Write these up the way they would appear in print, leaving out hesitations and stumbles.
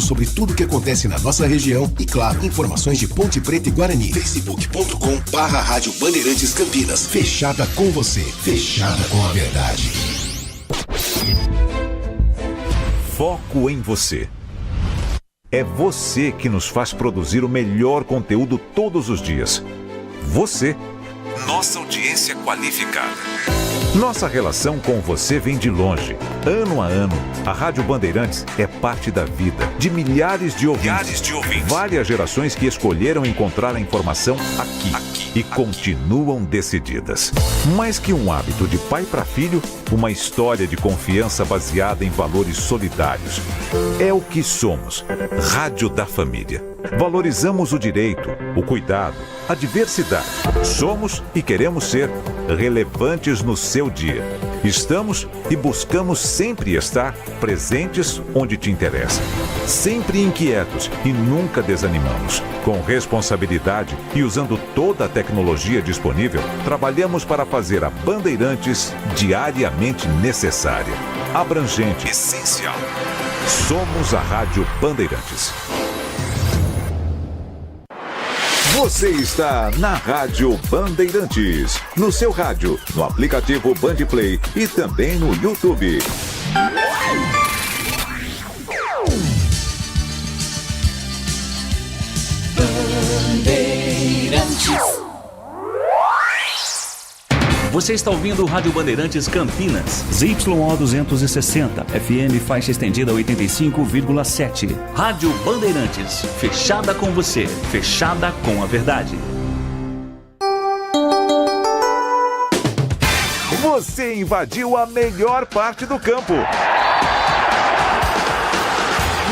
sobre tudo o que acontece na nossa região e, claro, informações de Ponte Preta e Guarani. facebook.com/Rádio Bandeirantes Campinas. Fechada com você, fechada com a verdade. Foco em você. É você que nos faz produzir o melhor conteúdo todos os dias. Você, nossa audiência qualificada. Nossa relação com você vem de longe. Ano a ano, a Rádio Bandeirantes é parte da vida de milhares de ouvintes. Várias gerações que escolheram encontrar a informação aqui e continuam decididas. Mais que um hábito de pai para filho, uma história de confiança baseada em valores solidários. É o que somos. Rádio da Família. Valorizamos o direito, o cuidado, a diversidade. Somos e queremos ser relevantes no seu dia. Estamos e buscamos sempre estar presentes onde te interessa. Sempre inquietos e nunca desanimamos. Com responsabilidade e usando toda a tecnologia disponível, trabalhamos para fazer a Bandeirantes diariamente necessária, abrangente, essencial. Somos a Rádio Bandeirantes. Você está na Rádio Bandeirantes, no seu rádio, no aplicativo Bandplay e também no YouTube. Bandeirantes. Você está ouvindo o Rádio Bandeirantes Campinas, ZYO 260, FM faixa estendida 85,7. Rádio Bandeirantes, fechada com você, fechada com a verdade. Você invadiu a melhor parte do campo.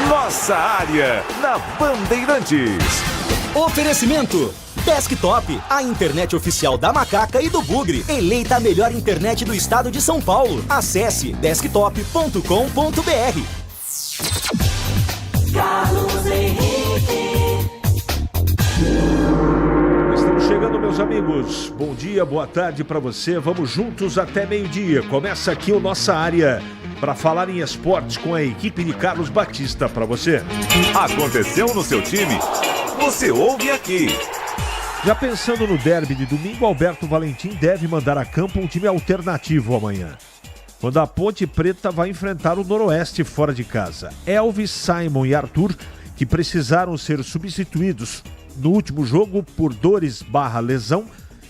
Nossa área, na Bandeirantes. Oferecimento Desktop, a internet oficial da Macaca e do Bugre. Eleita a melhor internet do estado de São Paulo. Acesse desktop.com.br. Carlos Henrique. Estamos chegando, meus amigos. Bom dia, boa tarde para você. Vamos juntos até meio-dia. Começa aqui o Nossa Área para falar em esportes com a equipe de Carlos Batista para você. Aconteceu no seu time? Você ouve aqui. Já pensando no derby de domingo, Alberto Valentim deve mandar a campo um time alternativo amanhã, quando a Ponte Preta vai enfrentar o Noroeste fora de casa. Elvis, Simon e Arthur, que precisaram ser substituídos no último jogo por dores/lesão,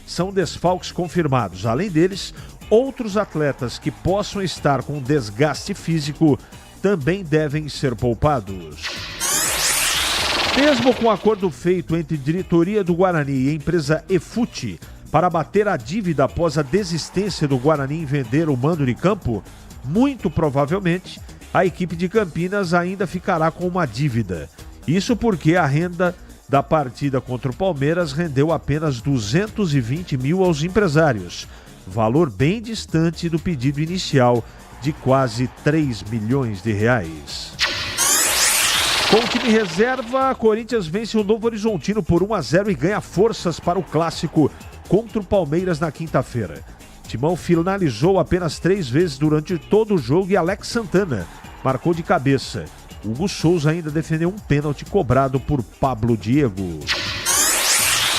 são desfalques confirmados. Além deles, outros atletas que possam estar com desgaste físico também devem ser poupados. Mesmo com o acordo feito entre diretoria do Guarani e a empresa Efute para bater a dívida após a desistência do Guarani em vender o mando de campo, muito provavelmente a equipe de Campinas ainda ficará com uma dívida. Isso porque a renda da partida contra o Palmeiras rendeu apenas 220 mil aos empresários, valor bem distante do pedido inicial de quase 3 milhões de reais. Com o time reserva, Corinthians vence o Novo Horizontino por 1-0 e ganha forças para o clássico contra o Palmeiras na quinta-feira. Timão finalizou apenas 3 vezes durante todo o jogo e Alex Santana marcou de cabeça. Hugo Souza ainda defendeu um pênalti cobrado por Pablo Diego.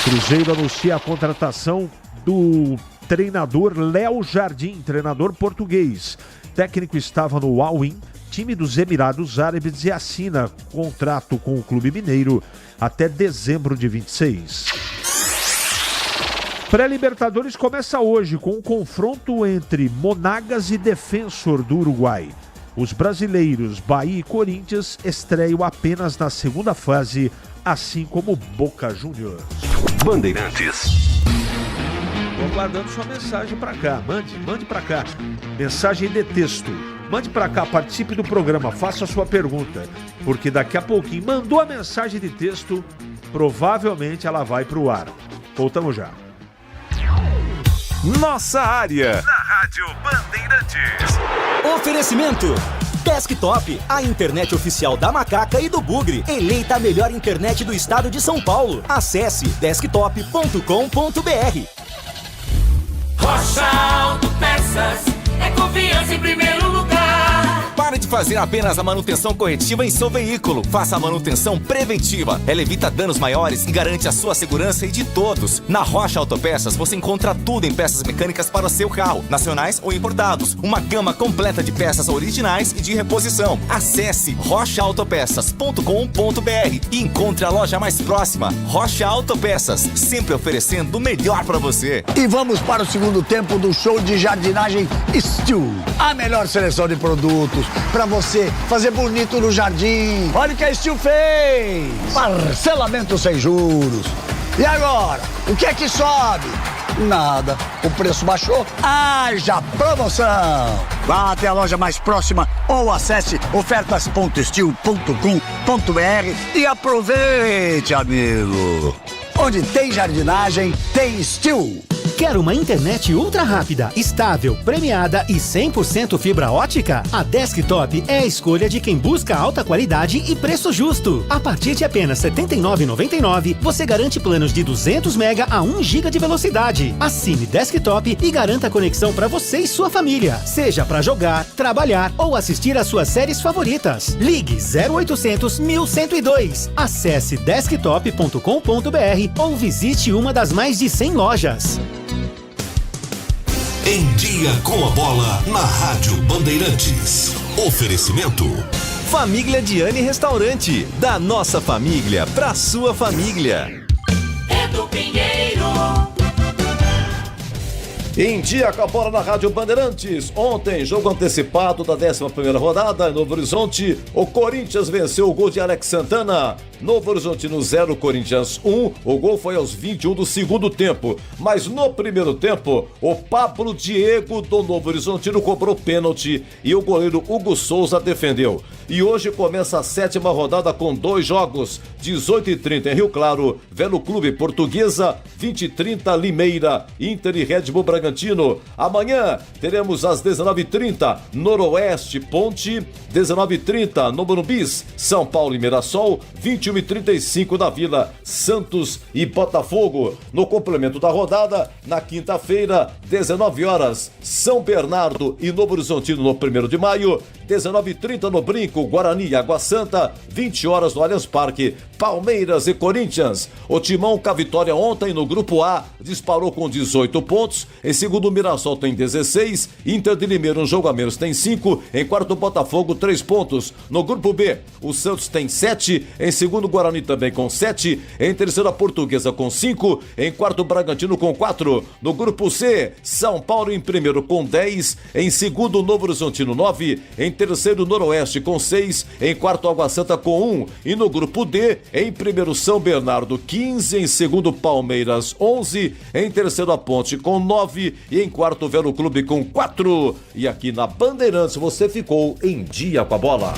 Cruzeiro anuncia a contratação do treinador Léo Jardim, treinador português. O técnico estava no Al-Ain, time dos Emirados Árabes, e assina contrato com o Clube Mineiro até dezembro de 26. Pré-Libertadores começa hoje com um confronto entre Monagas e Defensor do Uruguai. Os brasileiros Bahia e Corinthians estreiam apenas na segunda fase, assim como Boca Juniors. Bandeirantes. Estou aguardando sua mensagem para cá. Mande para cá. Mensagem de texto. Mande para cá, participe do programa, faça a sua pergunta, porque daqui a pouquinho mandou a mensagem de texto, provavelmente ela vai para o ar. Voltamos já. Nossa área, na Rádio Bandeirantes. Oferecimento Desktop, a internet oficial da Macaca e do Bugre. Eleita a melhor internet do estado de São Paulo. Acesse desktop.com.br. Rocha Autopeças é confiança em primeiro lugar. Para de fazer apenas a manutenção corretiva em seu veículo. Faça a manutenção preventiva. Ela evita danos maiores e garante a sua segurança e de todos. Na Rocha Autopeças você encontra tudo em peças mecânicas para o seu carro, nacionais ou importados. Uma gama completa de peças originais e de reposição. Acesse rochaautopeças.com.br e encontre a loja mais próxima. Rocha Autopeças, sempre oferecendo o melhor para você. E vamos para o segundo tempo do show de jardinagem Steel. A melhor seleção de produtos para você fazer bonito no jardim. Olha o que a Steel fez! Parcelamento sem juros. E agora, o que é que sobe? Nada. O preço baixou? Haja promoção! Vá até a loja mais próxima ou acesse ofertas.steel.com.br e aproveite, amigo! Onde tem jardinagem, tem Steel. Quer uma internet ultra rápida, estável, premiada e 100% fibra ótica? A Desktop é a escolha de quem busca alta qualidade e preço justo. A partir de apenas R$ 79,99, você garante planos de 200 MB a 1 GB de velocidade. Assine Desktop e garanta a conexão para você e sua família, seja para jogar, trabalhar ou assistir às suas séries favoritas. Ligue 0800 1102. Acesse desktop.com.br ou visite uma das mais de 100 lojas. Em Dia com a Bola, na Rádio Bandeirantes. Oferecimento. Família Diani Restaurante. Da nossa família pra sua família. Edu Pinheiro. Em Dia com a Bola na Rádio Bandeirantes. Ontem, jogo antecipado da 11ª rodada em Novo Horizonte. O Corinthians venceu o gol de Alex Santana. Novo Horizontino 0, Corinthians 1. O gol foi aos 21 do segundo tempo. Mas no primeiro tempo, o Pablo Diego do Novo Horizontino cobrou pênalti e o goleiro Hugo Souza defendeu. E hoje começa a 7ª rodada com 2 jogos. 18h30 em Rio Claro, Velo Clube Portuguesa, 20h30 Limeira, Inter e Red Bull Bragantino. Amanhã teremos às 19h30 Noroeste Ponte, 19h30 no Morumbis, São Paulo e Mirassol, 21h35 na Vila, Santos e Botafogo. No complemento da rodada, na quinta-feira, 19 horas, São Bernardo e Novo Horizontino no 1º de maio, 19h30 no Brinco, Guarani e Água Santa, 20 horas no Allianz Parque, Palmeiras e Corinthians. O Timão com a vitória ontem no Grupo A disparou com 18 pontos, em segundo o Mirassol tem 16, Inter de Limeira um jogo a menos tem 5, em quarto Botafogo 3 pontos. No Grupo B, o Santos tem 7, em segundo Guarani também com 7, em terceiro a Portuguesa com 5, em quarto Bragantino com 4. No Grupo C, São Paulo em primeiro com 10, em segundo Novo Horizontino 9, em terceiro Noroeste com 6, em quarto Água Santa com 1, e no Grupo D, em primeiro São Bernardo 15, em segundo Palmeiras 11, em terceiro a Ponte com 9 e em quarto Velo Clube com 4. E aqui na Bandeirantes você ficou em Dia com a Bola.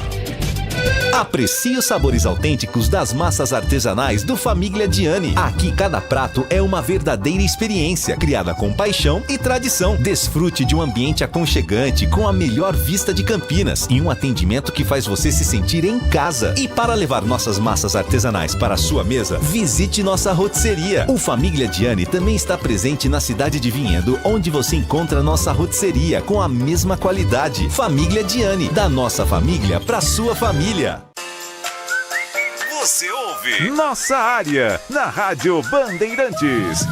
Aprecie os sabores autênticos das massas artesanais do Família Diani. Aqui cada prato é uma verdadeira experiência, criada com paixão e tradição. Desfrute de um ambiente aconchegante com a melhor vista de Campinas e um atendimento que faz você se sentir em casa. E para levar nossas massas artesanais para a sua mesa, visite nossa rotisseria. O Família Diani também está presente na cidade de Vinhedo, onde você encontra nossa rotisseria com a mesma qualidade. Família Diani, da nossa família para sua família. Você ouve Nossa Área, na Rádio Bandeirantes.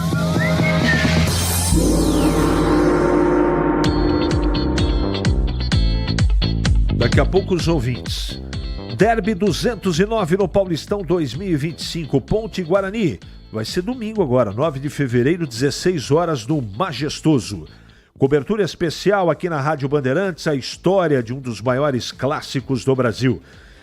Daqui a pouco os ouvintes. Derby 209 no Paulistão 2025, Ponte Guarani. Vai ser domingo agora, 9 de fevereiro, 16 horas no Majestoso. Cobertura especial aqui na Rádio Bandeirantes, a história de um dos maiores clássicos do Brasil.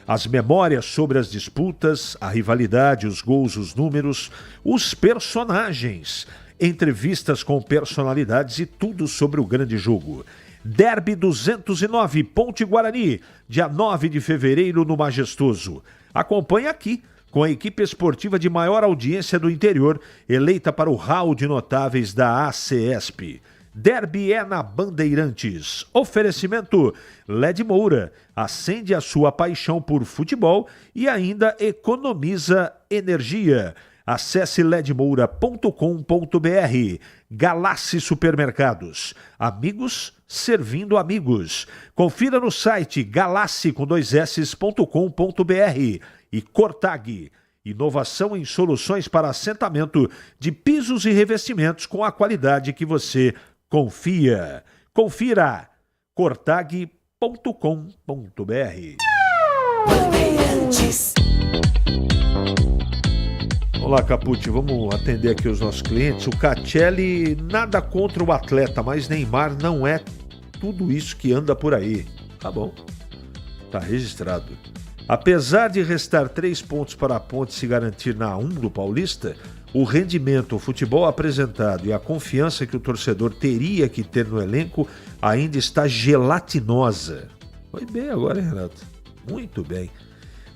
As memórias sobre as disputas, a rivalidade, os gols, os números, os personagens, entrevistas com personalidades e tudo sobre o grande jogo. Derby 209, Ponte Guarani, dia 9 de fevereiro no Majestoso. Acompanhe aqui, com a equipe esportiva de maior audiência do interior, eleita para o hall de notáveis da ACESP. Derby é na Bandeirantes. Oferecimento LED Moura. Acende a sua paixão por futebol e ainda economiza energia. Acesse ledmoura.com.br. Galassi Supermercados. Amigos servindo amigos. Confira no site galassi.com.br. E Cortag. Inovação em soluções para assentamento de pisos e revestimentos com a qualidade que você confia. Confira cortag.com.br. Olá, Capucci, vamos atender aqui os nossos clientes. O Catelli, nada contra o atleta, mas Neymar não é tudo isso que anda por aí. Tá bom, tá registrado. Apesar de restar 3 pontos para a Ponte se garantir na A1 do Paulista, o rendimento, o futebol apresentado e a confiança que o torcedor teria que ter no elenco ainda está gelatinosa. Foi bem agora, hein, Renato? Muito bem.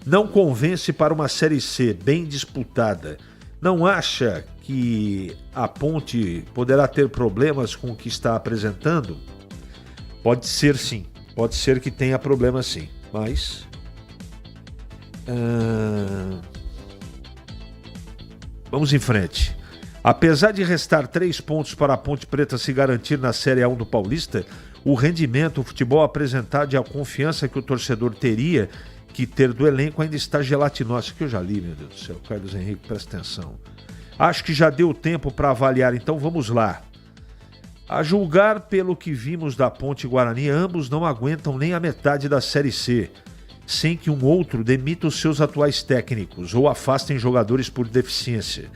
Não convence para uma Série C bem disputada. Não acha que a Ponte poderá ter problemas com o que está apresentando? Pode ser sim. Pode ser que tenha problema sim. Mas... vamos em frente. Apesar de restar 3 pontos para a Ponte Preta se garantir na Série A1 do Paulista, o rendimento, o futebol apresentado e a confiança que o torcedor teria que ter do elenco ainda está gelatinosa. Isso que eu já li, meu Deus do céu. Carlos Henrique, presta atenção. Acho que já deu tempo para avaliar, então vamos lá. A julgar pelo que vimos da Ponte Guarani, ambos não aguentam nem a metade da Série C, sem que um outro demita os seus atuais técnicos ou afastem jogadores por deficiência.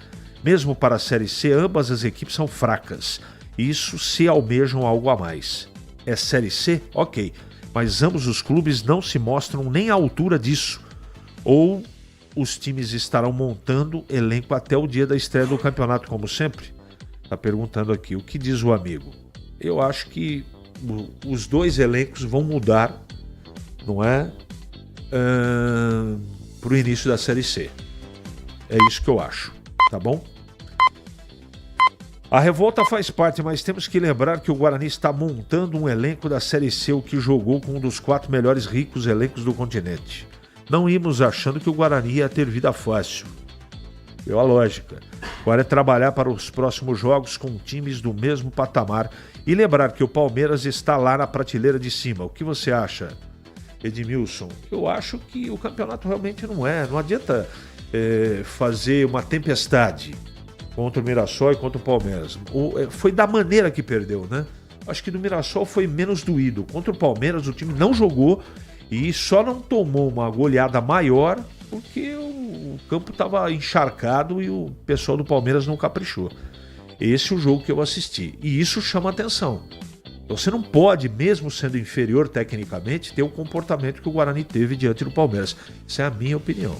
Mesmo para a Série C, ambas as equipes são fracas. Isso se almejam algo a mais. É Série C? Ok. Mas ambos os clubes não se mostram nem à altura disso. Ou os times estarão montando elenco até o dia da estreia do campeonato, como sempre? Está perguntando aqui. O que diz o amigo? Eu acho que os 2 elencos vão mudar, não é? Para o início da Série C. É isso que eu acho, tá bom? A revolta faz parte, mas temos que lembrar que o Guarani está montando um elenco da Série C, o que jogou com um dos 4 melhores ricos elencos do continente. Não íamos achando que o Guarani ia ter vida fácil. Deu a lógica. Agora é trabalhar para os próximos jogos com times do mesmo patamar e lembrar que o Palmeiras está lá na prateleira de cima. O que você acha, Edmilson? Eu acho que o campeonato realmente não adianta fazer uma tempestade contra o Mirassol e contra o Palmeiras. Foi da maneira que perdeu, né? Acho que no Mirassol foi menos doído. Contra o Palmeiras o time não jogou e só não tomou uma goleada maior porque o campo estava encharcado e o pessoal do Palmeiras não caprichou. Esse é o jogo que eu assisti. E isso chama atenção. Você não pode, mesmo sendo inferior tecnicamente, ter o comportamento que o Guarani teve diante do Palmeiras. Essa é a minha opinião.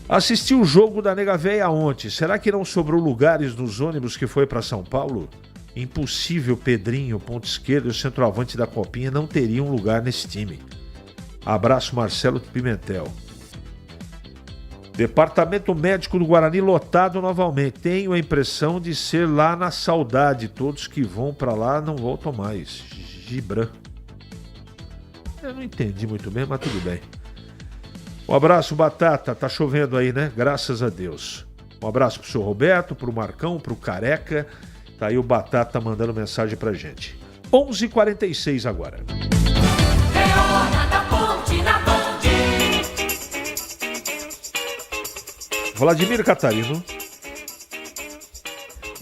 Assisti o jogo da Nega Véia ontem. Será que não sobrou lugares nos ônibus que foi para São Paulo? Impossível, Pedrinho, ponto esquerdo e o centroavante da Copinha não teriam lugar nesse time. Abraço, Marcelo Pimentel. Departamento médico do Guarani lotado novamente. Tenho a impressão de ser lá na saudade. Todos que vão para lá não voltam mais. Gibran. Eu não entendi muito bem, mas tudo bem. Um abraço, Batata. Tá chovendo aí, né? Graças a Deus. Um abraço pro senhor Roberto, pro Marcão, pro Careca. Tá aí o Batata mandando mensagem pra gente. 11h46 agora. É hora da Ponte na Band. Vladimir Catarino.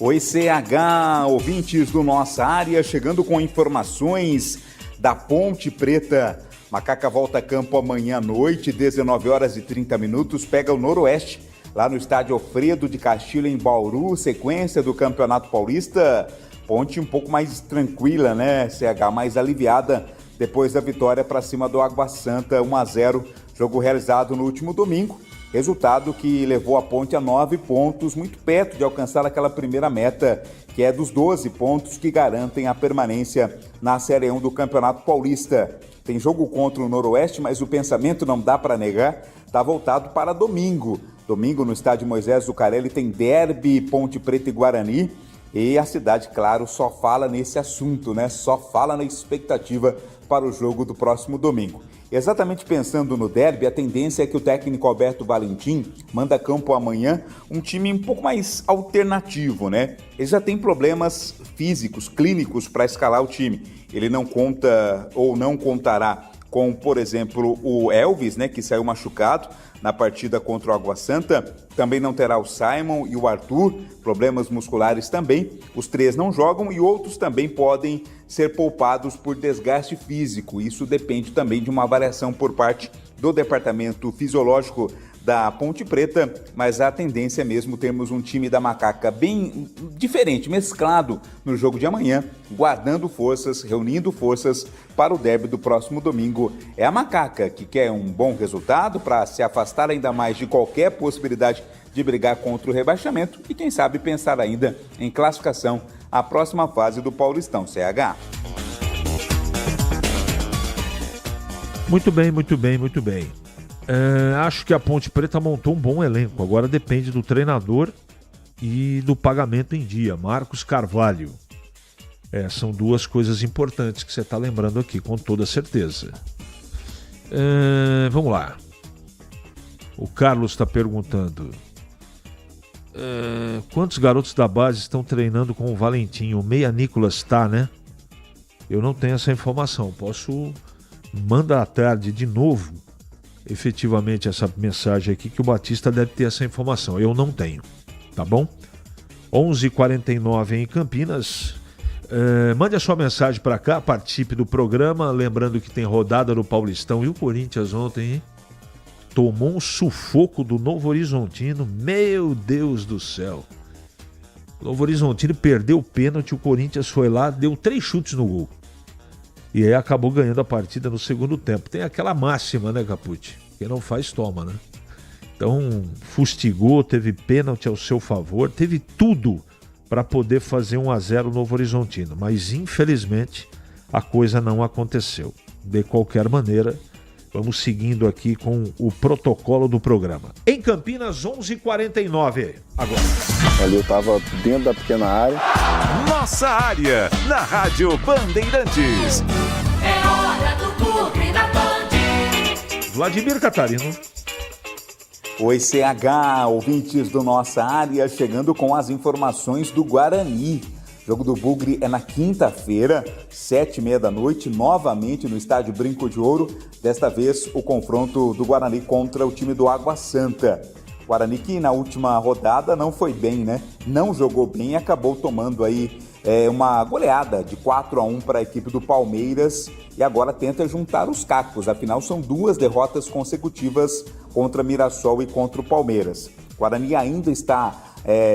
Oi, CH, ouvintes do Nossa Área, chegando com informações da Ponte Preta. Macaca volta a campo amanhã à noite, 19h30, pega o Noroeste, lá no estádio Alfredo de Castilho, em Bauru, sequência do Campeonato Paulista. Ponte um pouco mais tranquila, né, CH, mais aliviada depois da vitória para cima do Água Santa, 1-0, jogo realizado no último domingo. Resultado que levou a Ponte a 9 pontos, muito perto de alcançar aquela primeira meta, que é dos 12 pontos que garantem a permanência na Série 1 do Campeonato Paulista. Tem jogo contra o Noroeste, mas o pensamento, não dá para negar, está voltado para domingo. Domingo no estádio Moisés Zucarelli tem derby Ponte Preta e Guarani. E a cidade, claro, só fala nesse assunto, né? Só fala na expectativa para o jogo do próximo domingo. Exatamente pensando no derby, a tendência é que o técnico Alberto Valentim manda a campo amanhã um time um pouco mais alternativo, né? Ele já tem problemas físicos, clínicos para escalar o time. Ele não conta ou não contará com, por exemplo, o Elvis, né, que saiu machucado na partida contra o Água Santa. Também não terá o Simon e o Arthur, problemas musculares também. Os 3 não jogam e outros também podem ser poupados por desgaste físico. Isso depende também de uma avaliação por parte do Departamento Fisiológico da Ponte Preta, mas a tendência é mesmo termos um time da Macaca bem diferente, mesclado no jogo de amanhã, guardando forças, reunindo forças para o derby do próximo domingo. É a Macaca que quer um bom resultado para se afastar ainda mais de qualquer possibilidade de brigar contra o rebaixamento e quem sabe pensar ainda em classificação à próxima fase do Paulistão, CH. Muito bem, muito bem, muito bem. Acho que a Ponte Preta montou um bom elenco. Agora depende do treinador e do pagamento em dia. Marcos Carvalho. São duas coisas importantes que você está lembrando aqui, com toda certeza. Vamos lá. O Carlos está perguntando. Quantos garotos da base estão treinando com o Valentim? O Meia Nicolas está, né? Eu não tenho essa informação. Posso mandar à tarde de novo efetivamente essa mensagem aqui, que o Batista deve ter essa informação. Eu não tenho, tá bom? 11h49 em Campinas. Mande a sua mensagem para cá, participe do programa. Lembrando que tem rodada no Paulistão. E o Corinthians ontem, hein? Tomou um sufoco do Novo Horizontino. Meu Deus do céu. O Novo Horizontino perdeu o pênalti. O Corinthians foi lá, deu 3 chutes no gol. E aí acabou ganhando a partida no segundo tempo. Tem aquela máxima, né, Capucci? Quem não faz, toma, né? Então, fustigou, teve pênalti ao seu favor, teve tudo para poder fazer 1-0 Novo Horizontino. Mas, infelizmente, a coisa não aconteceu. De qualquer maneira, vamos seguindo aqui com o protocolo do programa. Em Campinas, 11h49. Agora. Ali eu estava dentro da pequena área. Nossa área, na Rádio Bandeirantes. É hora do Bugre da Band. Vladimir Catarino. Oi, CH, ouvintes do Nossa Área, chegando com as informações do Guarani. O jogo do Bugre é na quinta-feira, 19h30, novamente no estádio Brinco de Ouro. Desta vez, o confronto do Guarani contra o time do Água Santa. Guarani que na última rodada não foi bem, né? Não jogou bem e acabou tomando aí uma goleada de 4-1 para a equipe do Palmeiras e agora tenta juntar os cacos. Afinal, são 2 derrotas consecutivas contra Mirassol e contra o Palmeiras. Guarani ainda está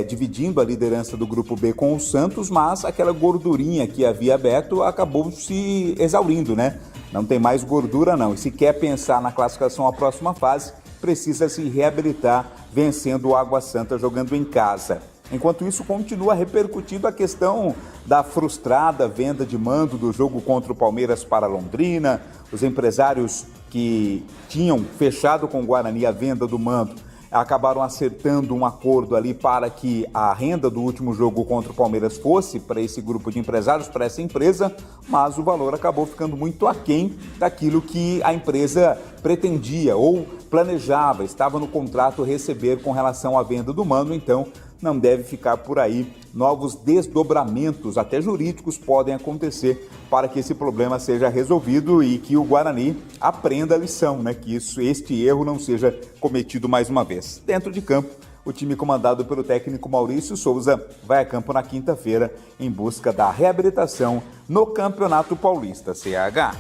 dividindo a liderança do Grupo B com o Santos, mas aquela gordurinha que havia aberto acabou se exaurindo, né? Não tem mais gordura não. E se quer pensar na classificação à próxima fase, precisa se reabilitar vencendo o Água Santa jogando em casa. Enquanto isso, continua repercutindo a questão da frustrada venda de mando do jogo contra o Palmeiras para Londrina. Os empresários que tinham fechado com o Guarani a venda do mando acabaram acertando um acordo ali para que a renda do último jogo contra o Palmeiras fosse para esse grupo de empresários, para essa empresa, mas o valor acabou ficando muito aquém daquilo que a empresa pretendia ou planejava, estava no contrato receber com relação à venda do mando, então não deve ficar por aí. Novos desdobramentos, até jurídicos, podem acontecer para que esse problema seja resolvido e que o Guarani aprenda a lição, né? Que este erro não seja cometido mais uma vez. Dentro de campo, o time comandado pelo técnico Maurício Souza vai a campo na quinta-feira em busca da reabilitação no Campeonato Paulista, CH.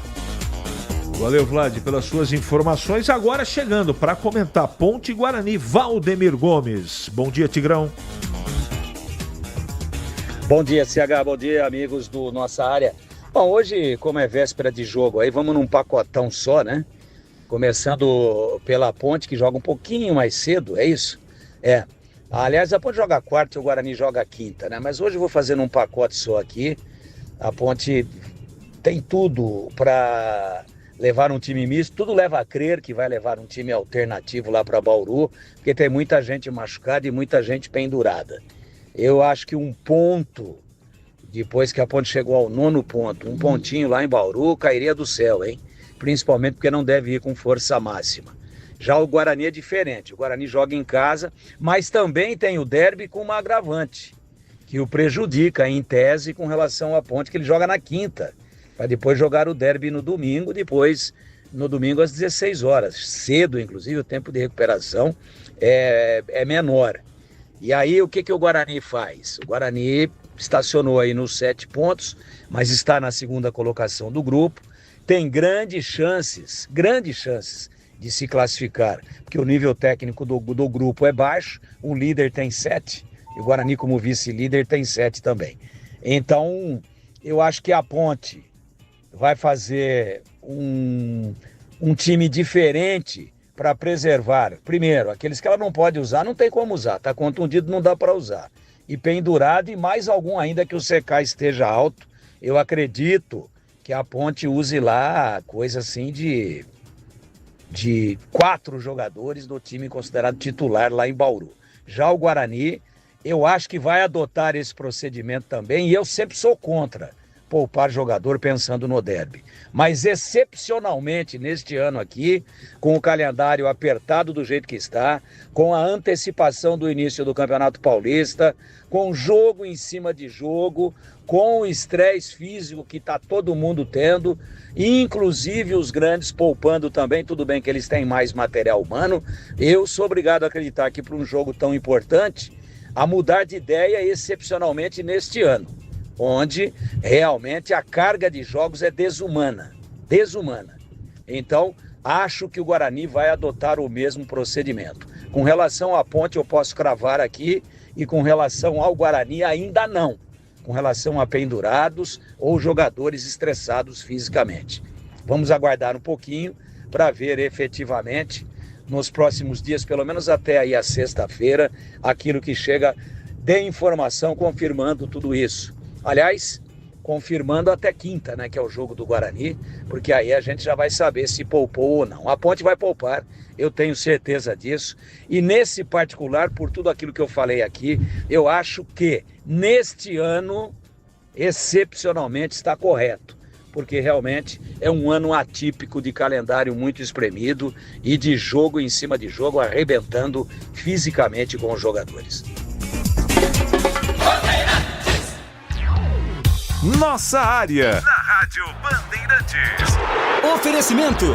Valeu, Vlad, pelas suas informações. Agora chegando para comentar Ponte Guarani, Valdemir Gomes. Bom dia, Tigrão. Bom dia, CH. Bom dia, amigos do Nossa Área. Bom, hoje, como é véspera de jogo, aí vamos num pacotão só, né? Começando pela Ponte, que joga um pouquinho mais cedo, é isso? Aliás, a Ponte joga quarta e o Guarani joga quinta, né? Mas hoje eu vou fazer num pacote só aqui. A Ponte tem tudo para levar um time misto, tudo leva a crer que vai levar um time alternativo lá para Bauru, porque tem muita gente machucada e muita gente pendurada. Eu acho que um ponto, depois que a Ponte chegou ao 9º ponto, um pontinho lá em Bauru, cairia do céu, hein? principalmente porque não deve ir com força máxima. Já o Guarani é diferente, o Guarani joga em casa, mas também tem o derby com uma agravante, que o prejudica em tese com relação à Ponte, que ele joga na quinta, para depois jogar o derby no domingo, depois no domingo às 16 horas, cedo inclusive, o tempo de recuperação é menor. E aí o que o Guarani faz? O Guarani estacionou aí nos 7 pontos, mas está na segunda colocação do grupo, tem grandes chances de se classificar, porque o nível técnico do grupo é baixo, o líder tem 7, e o Guarani como vice-líder tem 7 também. Então, eu acho que a Ponte vai fazer um time diferente para preservar, primeiro, aqueles que ela não pode usar, não tem como usar, tá contundido, não dá para usar. E pendurado, e mais algum ainda que o CK esteja alto, eu acredito que a Ponte use lá coisa assim de 4 jogadores do time considerado titular lá em Bauru. Já o Guarani, eu acho que vai adotar esse procedimento também, e eu sempre sou contra poupar jogador pensando no derby. Mas excepcionalmente neste ano aqui, com o calendário apertado do jeito que está, com a antecipação do início do Campeonato Paulista, com jogo em cima de jogo, com o estresse físico que está todo mundo tendo, inclusive os grandes poupando também, tudo bem que eles têm mais material humano, eu sou obrigado a acreditar que para um jogo tão importante, a mudar de ideia excepcionalmente neste ano, onde realmente a carga de jogos é desumana. Então, acho que o Guarani vai adotar o mesmo procedimento. Com relação à Ponte, eu posso cravar aqui, e com relação ao Guarani, ainda não. Com relação a pendurados ou jogadores estressados fisicamente. Vamos aguardar um pouquinho para ver efetivamente, nos próximos dias, pelo menos até aí a sexta-feira, aquilo que chega de informação confirmando tudo isso. Aliás, confirmando até quinta, né, que é o jogo do Guarani, porque aí a gente já vai saber se poupou ou não. A Ponte vai poupar, eu tenho certeza disso. E nesse particular, por tudo aquilo que eu falei aqui, eu acho que neste ano, excepcionalmente, está correto. Porque realmente é um ano atípico de calendário muito espremido e de jogo em cima de jogo, arrebentando fisicamente com os jogadores. Nossa área, na Rádio Bandeirantes. Oferecimento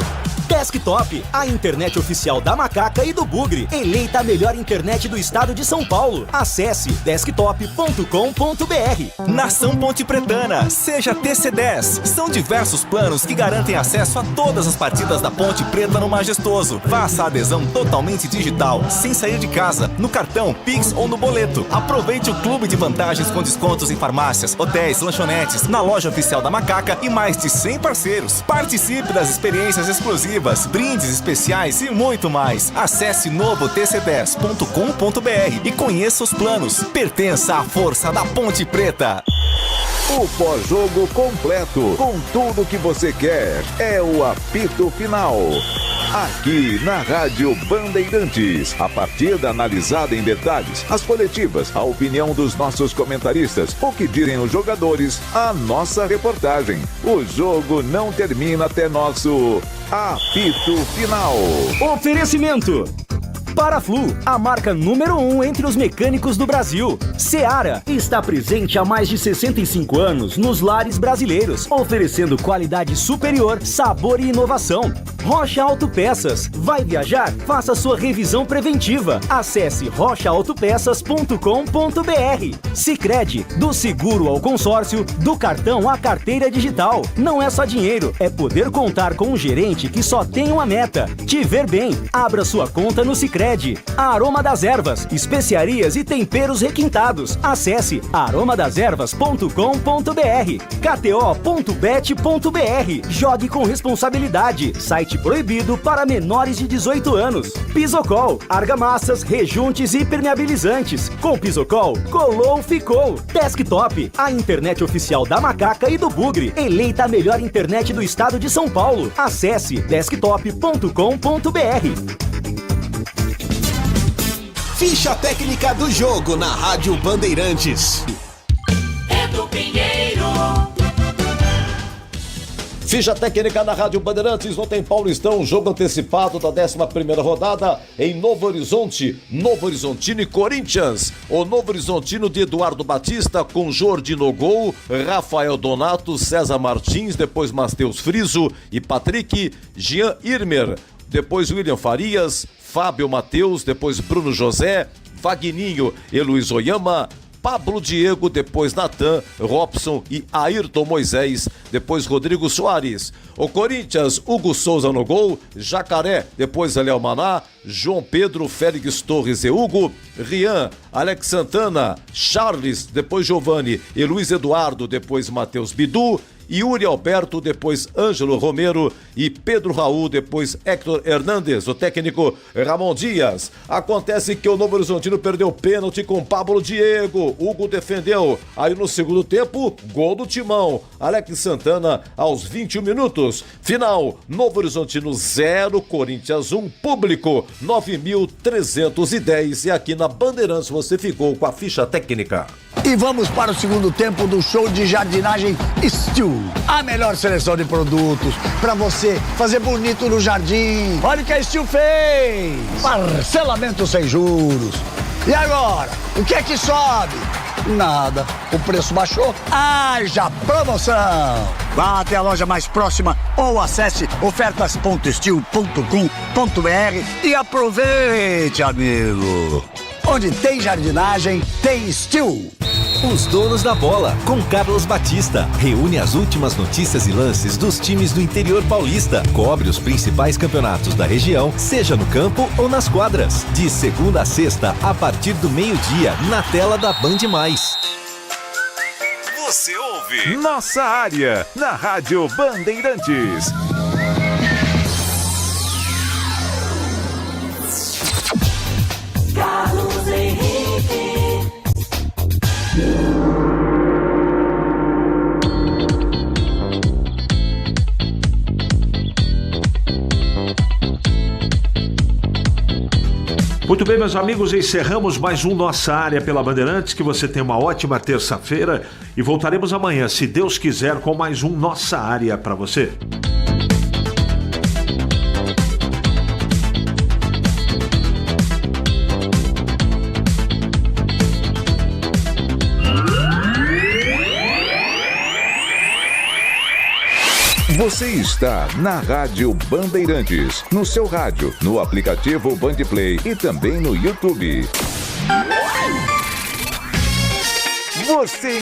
Desktop, a internet oficial da Macaca e do Bugre. Eleita a melhor internet do estado de São Paulo. Acesse desktop.com.br. Nação Ponte Pretana, seja TC10. São diversos planos que garantem acesso a todas as partidas da Ponte Preta no Majestoso. Faça a adesão totalmente digital, sem sair de casa, no cartão, Pix ou no boleto. Aproveite o clube de vantagens com descontos em farmácias, hotéis, lanchonetes, na loja oficial da Macaca e mais de 100 parceiros. Participe das experiências exclusivas, brindes especiais e muito mais. Acesse novotc10.com.br e conheça os planos. Pertença à força da Ponte Preta. O pós-jogo completo, com tudo que você quer, é o apito final. Aqui na Rádio Bandeirantes, a partida analisada em detalhes, as coletivas, a opinião dos nossos comentaristas, o que dizem os jogadores, a nossa reportagem. O jogo não termina até nosso apito final. Oferecimento Paraflu, a marca número 1 entre os mecânicos do Brasil. Seara está presente há mais de 65 anos nos lares brasileiros, oferecendo qualidade superior, sabor e inovação. Rocha Autopeças. Vai viajar? Faça sua revisão preventiva. Acesse rochaautopeças.com.br. Sicredi, do seguro ao consórcio, do cartão à carteira digital. Não é só dinheiro, é poder contar com um gerente que só tem uma meta: te ver bem. Abra sua conta no Sicredi. Aroma das Ervas, especiarias e temperos requintados. Acesse aromadeservas.com.br. kto.bet.br. Jogue com responsabilidade. Site proibido para menores de 18 anos. Pisocol, argamassas, rejuntes e impermeabilizantes. Com Pisocol, colou, ficou. Desktop, a internet oficial da Macaca e do Bugre. Eleita a melhor internet do estado de São Paulo. Acesse desktop.com.br. Ficha técnica do jogo na Rádio Bandeirantes. Edu Pinheiro. Ficha técnica na Rádio Bandeirantes, ontem Paulistão, jogo antecipado da 11ª rodada em Novo Horizonte, Novo Horizontino e Corinthians. O Novo Horizontino de Eduardo Batista com Jordi no gol, Rafael Donato, César Martins, depois Matheus Friso e Patrick, Jean Irmer, depois William Farias, Fábio Matheus, depois Bruno José, Vagninho e Luiz Oyama, Pablo Diego, depois Natan, Robson e Ayrton Moisés, depois Rodrigo Soares. O Corinthians, Hugo Souza no gol, Jacaré, depois Léo Maná, João Pedro, Félix Torres e Hugo, Rian, Alex Santana, Charles, depois Giovani e Luiz Eduardo, depois Matheus Bidu, Yuri Alberto, depois Ângelo Romero e Pedro Raul, depois Héctor Hernandes, o técnico Ramon Dias. Acontece que o Novo Horizontino perdeu pênalti com Pablo Diego, Hugo defendeu, aí no segundo tempo, gol do Timão, Alex Santana aos 21 minutos. Final, Novo Horizontino 0, Corinthians 1, público 9.310 e aqui na Bandeirantes você ficou com a ficha técnica. E vamos para o segundo tempo do show de jardinagem Steel. A melhor seleção de produtos para você fazer bonito no jardim. Olha o que a Steel fez! Parcelamento sem juros. E agora, o que é que sobe? Nada. O preço baixou? Haja promoção! Vá até a loja mais próxima ou acesse ofertas.steel.com.br e aproveite, amigo! Onde tem jardinagem, tem Steel. Os Donos da Bola, com Carlos Batista. Reúne as últimas notícias e lances dos times do interior paulista. Cobre os principais campeonatos da região, seja no campo ou nas quadras. De segunda a sexta, a partir do meio-dia, na tela da Band+. Você ouve Nossa Área, na Rádio Bandeirantes. Carlos Henrique. Muito bem, meus amigos, encerramos mais um Nossa Área pela Bandeirantes. Que você tenha uma ótima terça-feira e voltaremos amanhã, se Deus quiser, com mais um Nossa Área para você. Você está na Rádio Bandeirantes, no seu rádio, no aplicativo Bandplay e também no YouTube. Você